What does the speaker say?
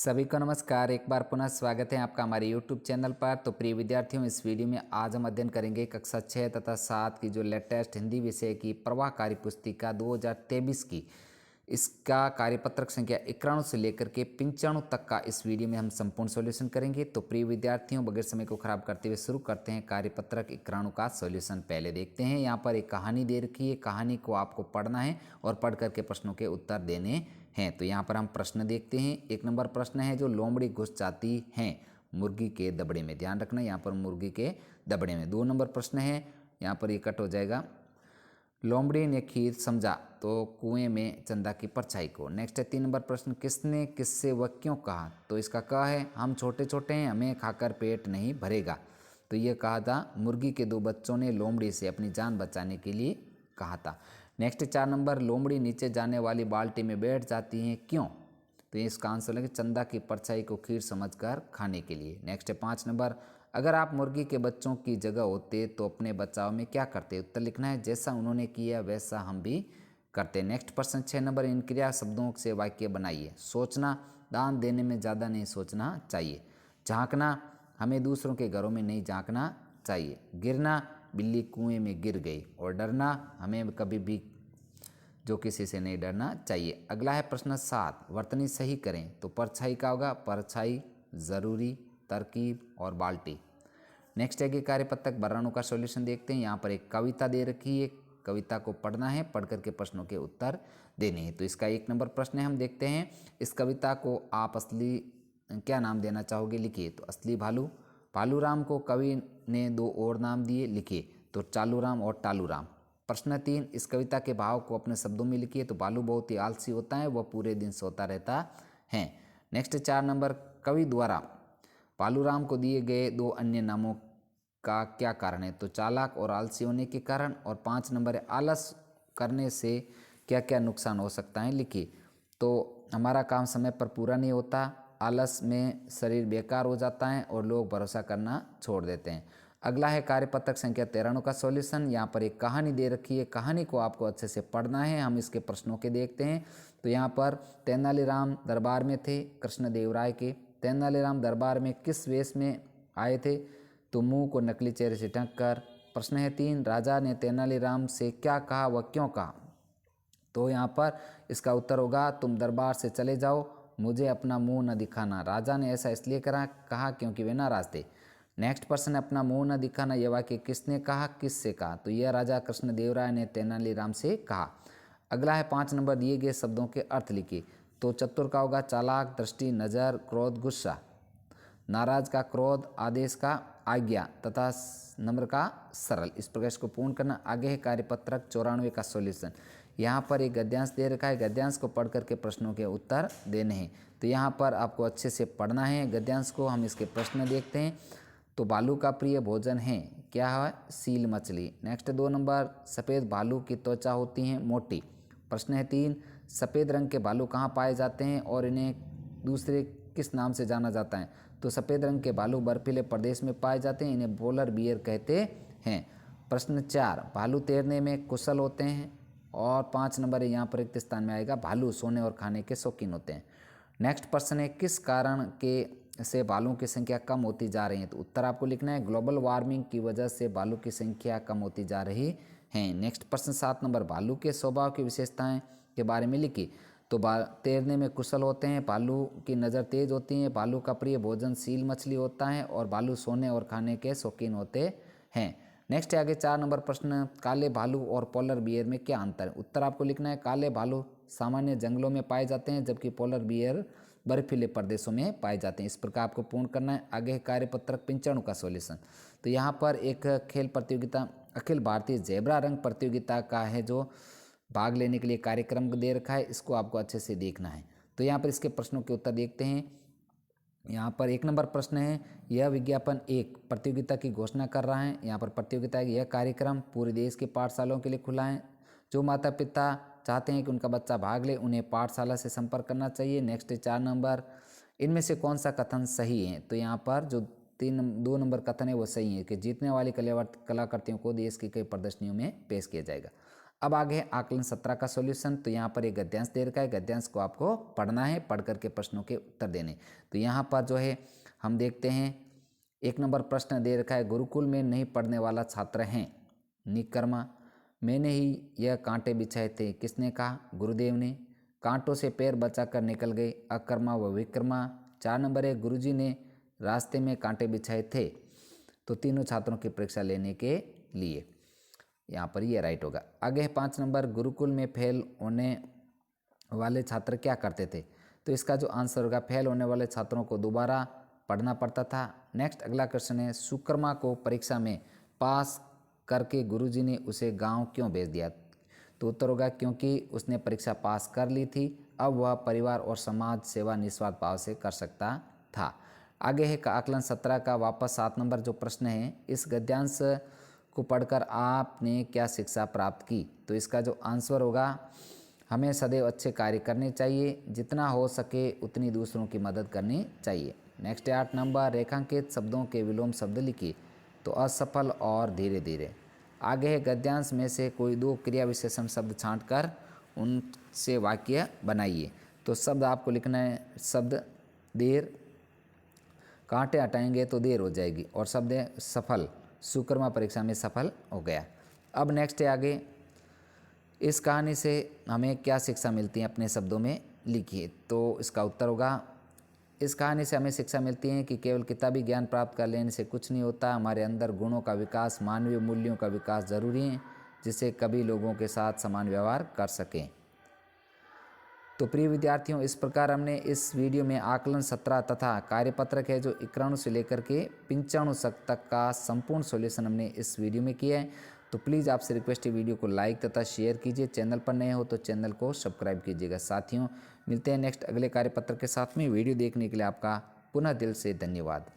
सभी को नमस्कार। एक बार पुनः स्वागत है आपका हमारे YouTube चैनल पर। तो प्रिय विद्यार्थियों, इस वीडियो में आज हम अध्ययन करेंगे कक्षा 6 तथा 7 की जो लेटेस्ट हिंदी विषय की प्रवाहकारी पुस्तिका 2023 की इसका कार्यपत्रक संख्या 91 से लेकर के 95 तक का इस वीडियो में हम संपूर्ण सॉल्यूशन करेंगे। तो प्रिय विद्यार्थियों, बगैर समय को खराब करते हुए शुरू करते हैं कार्यपत्रक 91 का सॉल्यूशन। पहले देखते हैं, यहाँ पर एक कहानी दे रखी है, कहानी को आपको पढ़ना है और पढ़ करके प्रश्नों के उत्तर देने हैं। तो यहाँ पर हम प्रश्न देखते हैं। 1 नंबर प्रश्न है, जो लोमड़ी घुस जाती हैं मुर्गी के दबड़े में। ध्यान रखना, यहाँ पर मुर्गी के दबड़े में। 2 नंबर प्रश्न है, यहाँ पर ये कट हो जाएगा। लोमड़ी ने खीर समझा तो कुएं में चंदा की परछाई को। नेक्स्ट है 3 नंबर प्रश्न, किसने किससे व क्यों कहा। तो इसका क है, हम छोटे छोटे हैं, हमें खाकर पेट नहीं भरेगा। तो ये कहा था मुर्गी के 2 बच्चों ने लोमड़ी से अपनी जान बचाने के लिए कहा था। नेक्स्ट 4 नंबर, लोमड़ी नीचे जाने वाली बाल्टी में बैठ जाती हैं क्यों। तो इसका आंसर लगे चंदा की परछाई को खीर समझकर खाने के लिए। नेक्स्ट है 5 नंबर, अगर आप मुर्गी के बच्चों की जगह होते तो अपने बचाव में क्या करते। उत्तर लिखना है, जैसा उन्होंने किया वैसा हम भी करते। नेक्स्ट प्रश्न 6 नंबर, इन क्रिया शब्दों से वाक्य बनाइए। सोचना, दान देने में ज़्यादा नहीं सोचना चाहिए। झांकना, हमें दूसरों के घरों में नहीं झांकना चाहिए। गिरना, बिल्ली कुएं में गिर गई। और डरना, हमें कभी भी जो किसी से नहीं डरना चाहिए। अगला है प्रश्न 7, वर्तनी सही करें। तो परछाई का होगा परछाई, ज़रूरी, तरकीब और बाल्टी। नेक्स्ट है कि कार्यपत्रक वर्णों का सॉल्यूशन देखते हैं। यहाँ पर एक कविता दे रखी है, कविता को पढ़ना है, पढ़ करके प्रश्नों के उत्तर देने हैं। तो इसका 1 नंबर प्रश्न है, हम देखते हैं। इस कविता को आप असली क्या नाम देना चाहोगे, लिखिए। तो असली भालू। भालूराम को कवि ने 2 और नाम दिए, लिखिए। तो चालूराम और टालूराम। प्रश्न 3, इस कविता के भाव को अपने शब्दों में लिखिए। तो भालू बहुत ही आलसी होता है, वह पूरे दिन सोता रहता है। नेक्स्ट 4 नंबर, कवि द्वारा भालूराम को दिए गए 2 अन्य नामों का क्या कारण है। तो चालाक और आलसी होने के कारण। और 5 नंबर है, आलस करने से क्या क्या नुकसान हो सकता है, लिखिए। तो हमारा काम समय पर पूरा नहीं होता, आलस में शरीर बेकार हो जाता है और लोग भरोसा करना छोड़ देते हैं। अगला है कार्यपत्रक संख्या 93 का सॉल्यूशन। यहाँ पर एक कहानी दे रखी है, कहानी को आपको अच्छे से पढ़ना है। हम इसके प्रश्नों के देखते हैं। तो यहाँ पर तेनालीराम दरबार में थे कृष्णदेवराय के। तेनालीराम दरबार में किस वेश में आए थे। तो मुंह को नकली चेहरे से ढक कर। प्रश्न है 3, राजा ने तेनालीराम से क्या कहा व क्यों कहा। तो यहाँ पर इसका उत्तर होगा, तुम दरबार से चले जाओ, मुझे अपना मुंह न दिखाना। राजा ने ऐसा इसलिए कहा क्योंकि वे नाराज थे। नेक्स्ट प्रश्न, अपना मुंह न दिखाना, यह वाक्य किसने कहा, किससे कहा। तो यह राजा कृष्णदेवराय ने तेनालीराम से कहा। अगला है 5 नंबर, दिए गए शब्दों के अर्थ लिखिए। तो चतुर का होगा चालाक, दृष्टि, नज़र, क्रोध, गुस्सा। नाराज का क्रोध, आदेश का आज्ञा तथा नम्र का सरल। इस प्रकार को पूर्ण करना। आगे है कार्यपत्रक 94 का सॉल्यूशन। यहाँ पर एक गद्यांश दे रखा है, गद्यांश को पढ़ करके प्रश्नों के उत्तर देने हैं। तो यहाँ पर आपको अच्छे से पढ़ना है गद्यांश को। हम इसके प्रश्न देखते हैं। तो भालू का प्रिय भोजन है, क्या है, सील मछली। नेक्स्ट 2 नंबर, सफ़ेद भालू की त्वचा होती है मोटी। प्रश्न है 3, सफ़ेद रंग के भालू कहाँ पाए जाते हैं और इन्हें दूसरे किस नाम से जाना जाता है। तो सफ़ेद रंग के भालू बर्फीले प्रदेश में पाए जाते हैं, इन्हें पोलर बियर कहते हैं। प्रश्न 4, भालू तैरने में कुशल होते हैं। और 5 नंबर यहाँ पर रिक्त स्थान में आएगा, भालू सोने और खाने के शौकीन होते हैं। नेक्स्ट प्रश्न है, किस कारण के से भालुओं की संख्या कम होती जा रही है। तो उत्तर आपको लिखना है, ग्लोबल वार्मिंग की वजह से भालू की संख्या कम होती जा रही है। नेक्स्ट प्रश्न 7 नंबर, भालू के स्वभाव की विशेषताएं के बारे में लिखिए। तो तैरने में कुशल होते हैं, भालू की नज़र तेज होती है, भालू का प्रिय भोजन सील मछली होता है और भालू सोने और खाने के शौकीन होते हैं। नेक्स्ट है आगे 4 नंबर प्रश्न, काले भालू और पोलर बियर में क्या अंतर है। उत्तर आपको लिखना है, काले भालू सामान्य जंगलों में पाए जाते हैं, जबकि पोलर बियर बर्फीले प्रदेशों में पाए जाते हैं। इस प्रकार आपको पूर्ण करना है। आगे कार्यपत्रक 95 का सॉल्यूशन। तो यहाँ पर एक खेल प्रतियोगिता अखिल भारतीय जेब्रा रंग प्रतियोगिता का है, जो भाग लेने के लिए कार्यक्रम दे रखा है, इसको आपको अच्छे से देखना है। तो यहाँ पर इसके प्रश्नों के उत्तर देखते हैं। यहाँ पर 1 नंबर प्रश्न है, यह विज्ञापन एक प्रतियोगिता की घोषणा कर रहा है। यहाँ पर प्रतियोगिता यह कार्यक्रम पूरे देश के पाठशालाओं के लिए खुला है। जो माता पिता चाहते हैं कि उनका बच्चा भाग ले, उन्हें पाठशाला से संपर्क करना चाहिए। नेक्स्ट 4 नंबर, इनमें से कौन सा कथन सही है। तो यहाँ पर जो 2 नंबर कथन है वो सही है कि जीतने वाली कलाकृतियों को देश की कई प्रदर्शनियों में पेश किया जाएगा। अब आगे है आकलन 17 का सॉल्यूशन। तो यहाँ पर एक गद्यांश दे रखा है, गद्यांश को आपको पढ़ना है, पढ़ करके प्रश्नों के उत्तर देने। तो यहाँ पर जो है हम देखते हैं 1 नंबर प्रश्न दे रखा है, गुरुकुल में नहीं पढ़ने वाला छात्र है निकर्मा। मैंने ही यह कांटे बिछाए थे, किसने कहा? गुरुदेव ने। कांटों से पैर बचाकर निकल गए, अकर्मा व विक्रमा। 4 नंबर है, गुरुजी ने रास्ते में कांटे बिछाए थे। तो तीनों छात्रों की परीक्षा लेने के लिए, यहाँ पर ये राइट होगा। आगे है 5 नंबर, गुरुकुल में फेल होने वाले छात्र क्या करते थे? तो इसका जो आंसर होगा, फेल होने वाले छात्रों को दोबारा पढ़ना पड़ता था। नेक्स्ट अगला क्वेश्चन है, सुकर्मा को परीक्षा में पास करके गुरुजी ने उसे गांव क्यों भेज दिया? तो उत्तर होगा, क्योंकि उसने परीक्षा पास कर ली थी, अब वह परिवार और समाज सेवा निस्वार्थ भाव से कर सकता था। आगे है आकलन 17 का वापस 7 नंबर जो प्रश्न है, इस गद्यांश को पढ़कर आपने क्या शिक्षा प्राप्त की? तो इसका जो आंसर होगा, हमें सदैव अच्छे कार्य करने चाहिए, जितना हो सके उतनी दूसरों की मदद करनी चाहिए। नेक्स्ट है 8 नंबर, रेखांकित शब्दों के विलोम शब्द लिखिए। तो असफल और धीरे धीरे। आगे है गद्यांश में से कोई 2 क्रिया विशेषण शब्द छांटकर उनसे वाक्य बनाइए। तो शब्द आपको लिखना है, शब्द देर, कांटे हटाएंगे तो देर हो जाएगी, और शब्द है सफल, सुकर्मा परीक्षा में सफल हो गया। अब नेक्स्ट है आगे, इस कहानी से हमें क्या शिक्षा मिलती है, अपने शब्दों में लिखिए। तो इसका उत्तर होगा, इस कहानी से हमें शिक्षा मिलती है कि केवल किताबी ज्ञान प्राप्त कर लेने से कुछ नहीं होता, हमारे अंदर गुणों का विकास, मानवीय मूल्यों का विकास जरूरी है, जिससे कभी लोगों के साथ समान व्यवहार कर सकें। तो प्रिय विद्यार्थियों, इस प्रकार हमने इस वीडियो में आकलन 17 तथा कार्यपत्रक है जो 91 से लेकर के 95 तक का संपूर्ण सॉल्यूशन हमने इस वीडियो में किया है। तो प्लीज़ आपसे रिक्वेस्ट है, वीडियो को लाइक तथा शेयर कीजिए, चैनल पर नए हो तो चैनल को सब्सक्राइब कीजिएगा। साथियों, मिलते हैं नेक्स्ट अगले कार्यपत्र के साथ में। वीडियो देखने के लिए आपका पुनः दिल से धन्यवाद।